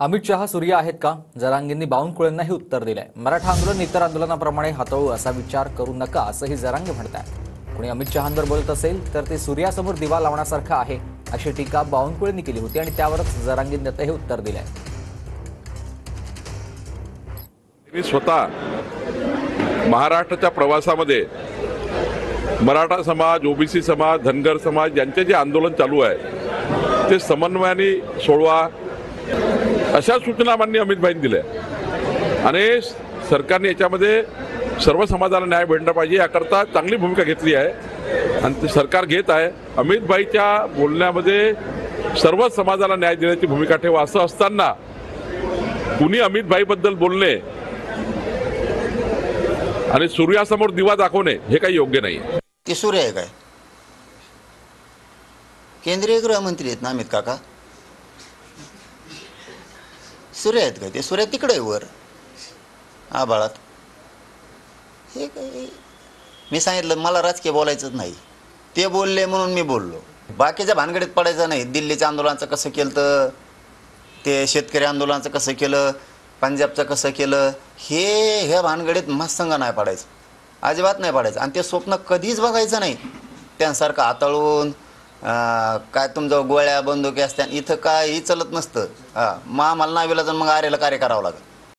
अमित शहा सूर्य आहेत का? जरांगेंनी बावनकुळेंनाही उत्तर दिलंय. मराठा आंदोलन इतर आंदोलनाप्रमाणे हाताळू असा विचार करू नका असंही जरांगे म्हणतात. कोणी अमित शहांवर बोलत असेल तर ते सूर्यासमोर दिवा लावण्यासारखं आहे अशी टीका बावनकुळेंनी केली होती आणि त्यावरच जरांगेंनी आता हे उत्तर दिलंय. मी स्वतः महाराष्ट्राच्या प्रवासामध्ये मराठा समाज, ओबीसी समाज, धनगर समाज यांचे जे आंदोलन चालू आहे ते समन्वयाने सोडवा अशा सूचना माननीय अमितभाईंनी दिल्या आणि सरकारने याच्यामध्ये सर्व समाजाला न्याय भेटला पाहिजे याकरता चांगली भूमिका घेतली आहे आणि ते सरकार घेत आहे. अमितभाईच्या बोलण्यामध्ये सर्व समाजाला न्याय देण्याची भूमिका ठेवा असं असताना कुणी अमितभाईबद्दल बोलणे आणि सूर्यासमोर दिवा दाखवणे हे काही योग्य नाही. ते सूर्य आहे काय? केंद्रीय गृहमंत्री आहेत ना अमित काका? सूर्य आहेत काय? ते सूर्य तिकडे आहे वर आभाळात. हे काय? मी सांगितलं मला राजकीय बोलायचंच नाही. ते बोलले म्हणून मी बोललो. बाकीच्या भानगडीत पडायचं नाही. दिल्लीच्या आंदोलनाचं कसं केलं, तर ते शेतकरी आंदोलनाचं कसं केलं, पंजाबचं कसं केलं, ह्या भानगडीत मस्तंगा नाही पडायचं, अजिबात नाही पडायचं. आणि ते स्वप्न कधीच बघायचं नाही. त्यांसारखं हाताळून काय तुमचं गोळ्या बंदुकी असत्या इथं काही चलत नसतं. मग आम्हाला नावीला मग आरेला कार्य करावं लागतं.